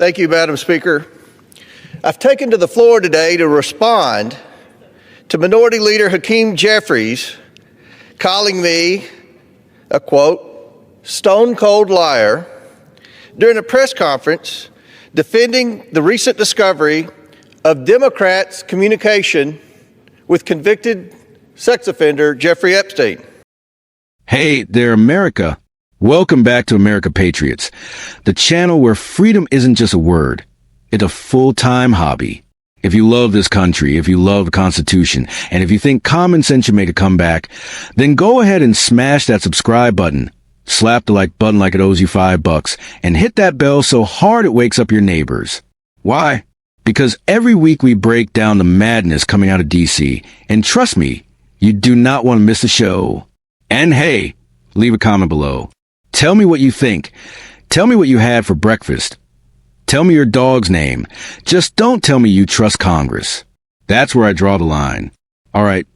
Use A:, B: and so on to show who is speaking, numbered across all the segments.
A: Thank you, Madam Speaker. I've taken to the floor today to respond to Minority Leader Hakeem Jeffries calling me a, quote, stone-cold liar during a press conference defending the recent discovery of Democrats' communication with convicted sex offender Jeffrey Epstein.
B: Hey there, America. Welcome back to America Patriots, the channel where freedom isn't just a word, it's a full-time hobby. If you love this country, if you love the Constitution, and if you think common sense should make a comeback, then go ahead and smash that subscribe button, slap the like button like it owes you $5, and hit that bell so hard it wakes up your neighbors. Why? Because every week we break down the madness coming out of D.C., and trust me, you do not want to miss the show. And hey, leave a comment below. Tell me what you think. Tell me what you had for breakfast. Tell me your dog's name. Just don't tell me you trust Congress. That's where I draw the line. All right,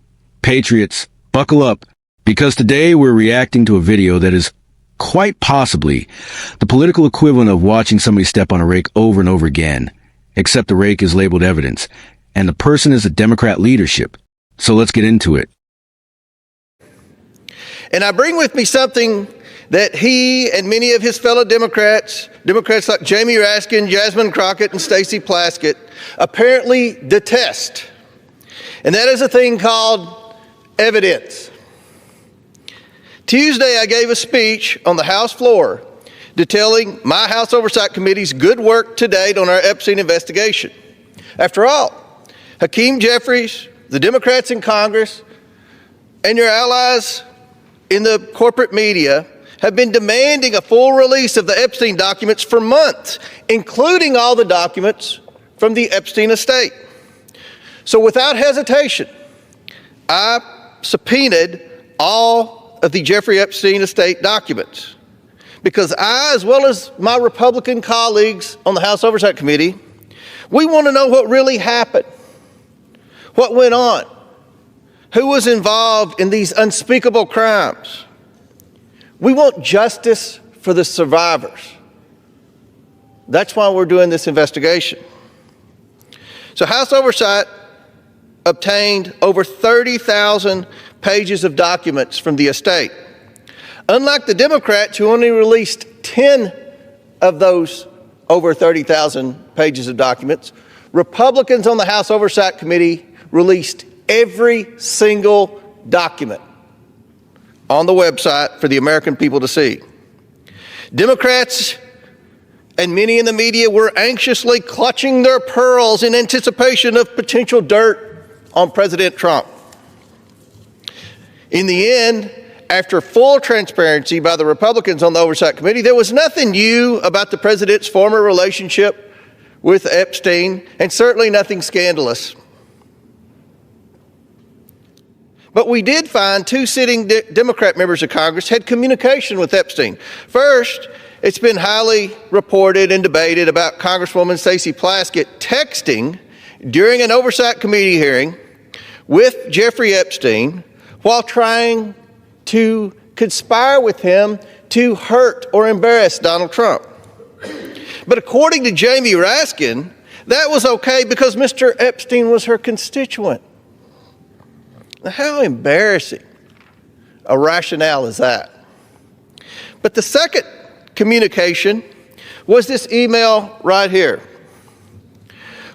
B: Patriots, buckle up, because today we're reacting to a video that is quite possibly the political equivalent of watching somebody step on a rake over and over again, except the rake is labeled evidence, and the person is a Democrat leadership. So let's get into it.
A: And I bring with me something that he and many of his fellow Democrats like Jamie Raskin, Jasmine Crockett, and Stacey Plaskett, apparently detest. And that is a thing called evidence. Tuesday, I gave a speech on the House floor detailing my House Oversight Committee's good work to date on our Epstein investigation. After all, Hakeem Jeffries, the Democrats in Congress, and your allies in the corporate media have been demanding a full release of the Epstein documents for months, including all the documents from the Epstein estate. So without hesitation, I subpoenaed all of the Jeffrey Epstein estate documents because I, as well as my Republican colleagues on the House Oversight Committee, we want to know what really happened, what went on, who was involved in these unspeakable crimes. We want justice for the survivors. That's why we're doing this investigation. So House Oversight obtained over 30,000 pages of documents from the estate. Unlike the Democrats, who only released 10 of those over 30,000 pages of documents, Republicans on the House Oversight Committee released every single document on the website for the American people to see. Democrats and many in the media were anxiously clutching their pearls in anticipation of potential dirt on President Trump. In the end, after full transparency by the Republicans on the Oversight Committee, there was nothing new about the president's former relationship with Epstein, and certainly nothing scandalous. But we did find two sitting Democrat members of Congress had communication with Epstein. First, it's been highly reported and debated about Congresswoman Stacey Plaskett texting during an Oversight Committee hearing with Jeffrey Epstein while trying to conspire with him to hurt or embarrass Donald Trump. But according to Jamie Raskin, that was okay because Mr. Epstein was her constituent. Now, how embarrassing a rationale is that? But the second communication was this email right here,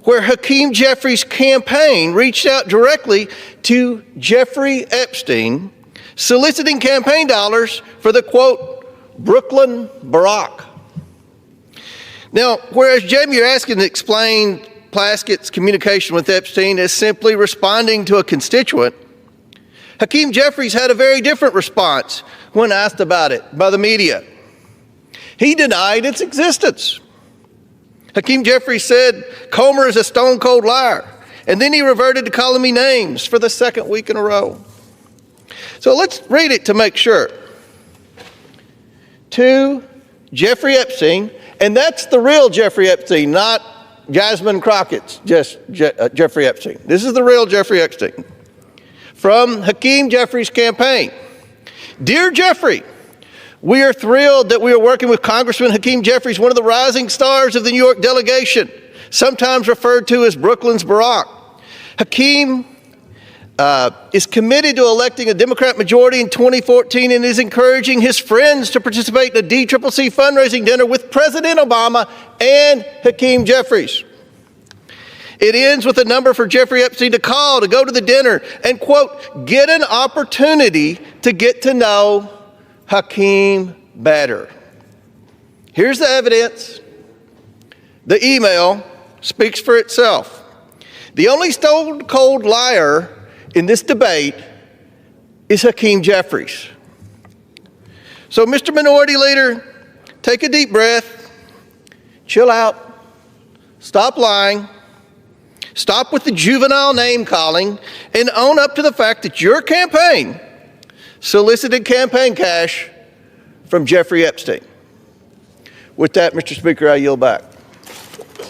A: where Hakeem Jeffries' campaign reached out directly to Jeffrey Epstein, soliciting campaign dollars for the, quote, Brooklyn Barack. Now, whereas Jamie Raskin explained Plaskett's communication with Epstein as simply responding to a constituent, Hakeem Jeffries had a very different response when asked about it by the media. He denied its existence. Hakeem Jeffries said Comer is a stone-cold liar, and then he reverted to calling me names for the second week in a row. So let's read it to make sure. To Jeffrey Epstein, and that's the real Jeffrey Epstein, not Jasmine Crockett's Jeffrey Epstein. This is the real Jeffrey We are thrilled that we are working with Congressman Hakeem Jeffries, one of the rising stars of the New York delegation, sometimes referred to as Brooklyn's Barack. Hakeem is committed to electing a Democrat majority in 2014 and is encouraging his friends to participate in a DCCC fundraising dinner with President Obama and Hakeem Jeffries. It ends with a number for Jeffrey Epstein to call to go to the dinner and, quote, get an opportunity to get to know Hakeem better. Here's the evidence. The email speaks for itself. The only stone-cold liar in this debate is Hakeem Jeffries. So, Mr. Minority Leader, take a deep breath, chill out, stop lying, stop with the juvenile name-calling, and own up to the fact that your campaign solicited campaign cash from Jeffrey Epstein. With that, Mr. Speaker, I yield back.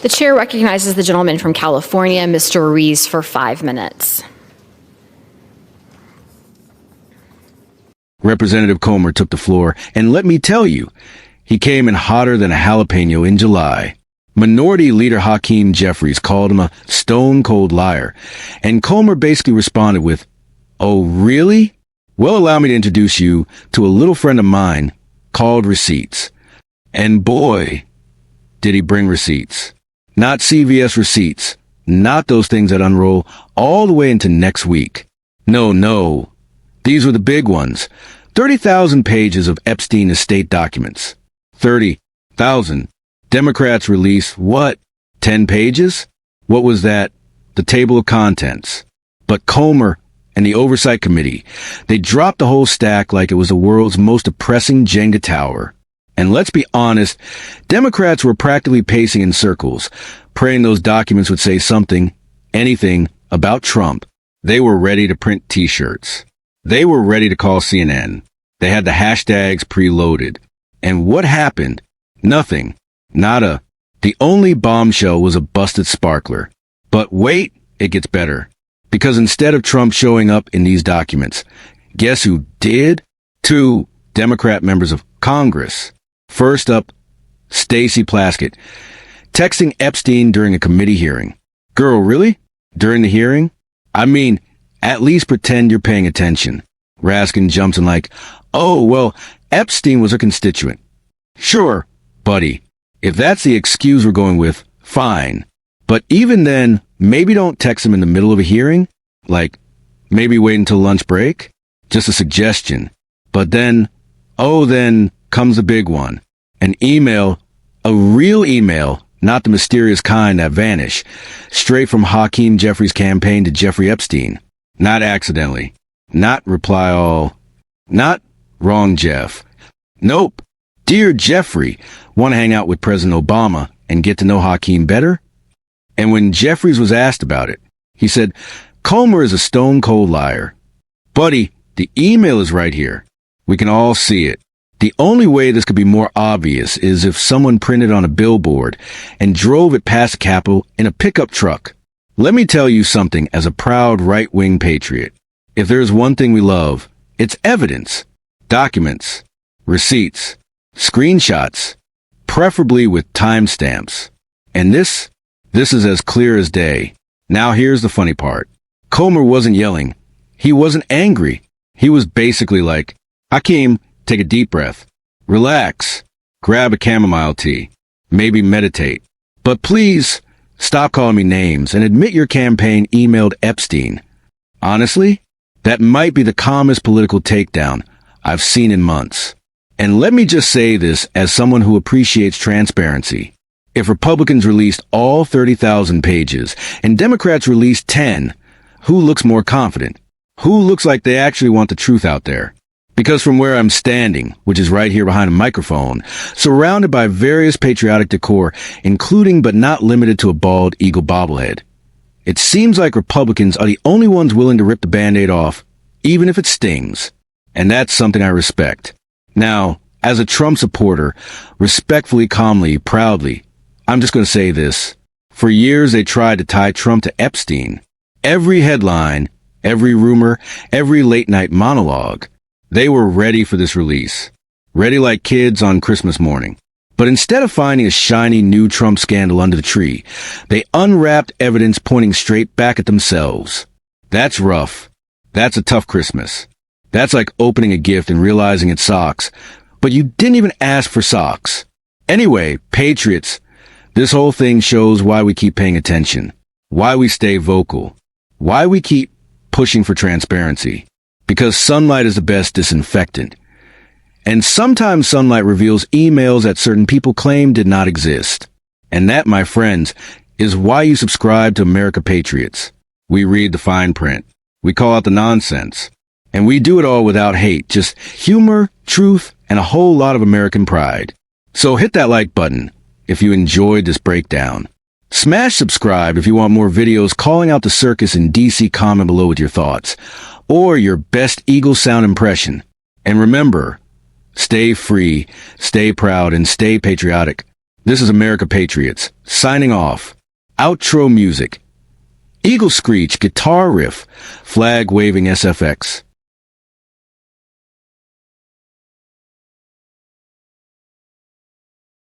C: The chair recognizes the gentleman from California, Mr. Ruiz, for 5 minutes.
B: Representative Comer took the floor, and let me tell you, he came in hotter than a jalapeno in July. Minority Leader Hakeem Jeffries called him a stone-cold liar, and Comer basically responded with, "Oh, really? Well, allow me to introduce you to a little friend of mine called Receipts." And boy, did he bring receipts. Not CVS receipts, not those things that unroll all the way into next week. No. These were the big ones. 30,000 pages of Epstein estate documents. 30,000. Democrats released, what, 10 pages? What was that? The table of contents. But Comer and the Oversight Committee, they dropped the whole stack like it was the world's most depressing Jenga tower. And let's be honest, Democrats were practically pacing in circles, praying those documents would say something, anything, about Trump. They were ready to print T-shirts. They were ready to call CNN. They had the hashtags preloaded. And what happened? Nothing. Nada. The only bombshell was a busted sparkler. But wait, it gets better. Because instead of Trump showing up in these documents, guess who did? 2 Democrat members of Congress. First up, Stacey Plaskett, texting Epstein during a committee hearing. Girl, really? During the hearing? I mean, at least pretend you're paying attention. Raskin jumps in like, oh, well, Epstein was a constituent. Sure, buddy. If that's the excuse we're going with, fine. But even then, maybe don't text him in the middle of a hearing. Like, maybe wait until lunch break. Just a suggestion. But then, then comes the big one. An email, a real email, not the mysterious kind that vanish, straight from Hakeem Jeffries' campaign to Jeffrey Epstein. Not accidentally. Not reply all. Not wrong, Jeff. Nope. Dear Jeffrey, want to hang out with President Obama and get to know Hakeem better? And when Jeffries was asked about it, he said, Comer is a stone-cold liar. Buddy, the email is right here. We can all see it. The only way this could be more obvious is if someone printed on a billboard and drove it past the Capitol in a pickup truck. Let me tell you something as a proud right-wing patriot. If there's one thing we love, it's evidence, documents, receipts, screenshots, preferably with timestamps. And this is as clear as day. Now here's the funny part. Comer wasn't yelling. He wasn't angry. He was basically like, Hakeem, take a deep breath. Relax. Grab a chamomile tea. Maybe meditate. But please, stop calling me names and admit your campaign emailed Epstein. Honestly, that might be the calmest political takedown I've seen in months. And let me just say this as someone who appreciates transparency. If Republicans released all 30,000 pages and Democrats released 10, who looks more confident? Who looks like they actually want the truth out there? Because from where I'm standing, which is right here behind a microphone, surrounded by various patriotic decor, including but not limited to a bald eagle bobblehead, it seems like Republicans are the only ones willing to rip the Band-Aid off, even if it stings. And that's something I respect. Now, as a Trump supporter, respectfully, calmly, proudly, I'm just going to say this. For years, they tried to tie Trump to Epstein. Every headline, every rumor, every late-night monologue, they were ready for this release. ready like kids on Christmas morning. But instead of finding a shiny new Trump scandal under the tree, they unwrapped evidence pointing straight back at themselves. That's rough. That's a tough Christmas. That's like opening a gift and realizing it's socks, but you didn't even ask for socks. Anyway, Patriots, this whole thing shows why we keep paying attention, why we stay vocal, why we keep pushing for transparency. Because sunlight is the best disinfectant. And sometimes sunlight reveals emails that certain people claim did not exist. And that, my friends, is why you subscribe to America Patriots. We read the fine print. We call out the nonsense. And we do it all without hate, just humor, truth, and a whole lot of American pride. So hit that like button if you enjoyed this breakdown. Smash subscribe if you want more videos calling out the circus in DC. Comment below with your thoughts or your best Eagle sound impression. And remember, stay free, stay proud, and stay patriotic. This is America Patriots, signing off. Outro music. Eagle screech, guitar riff, flag waving SFX.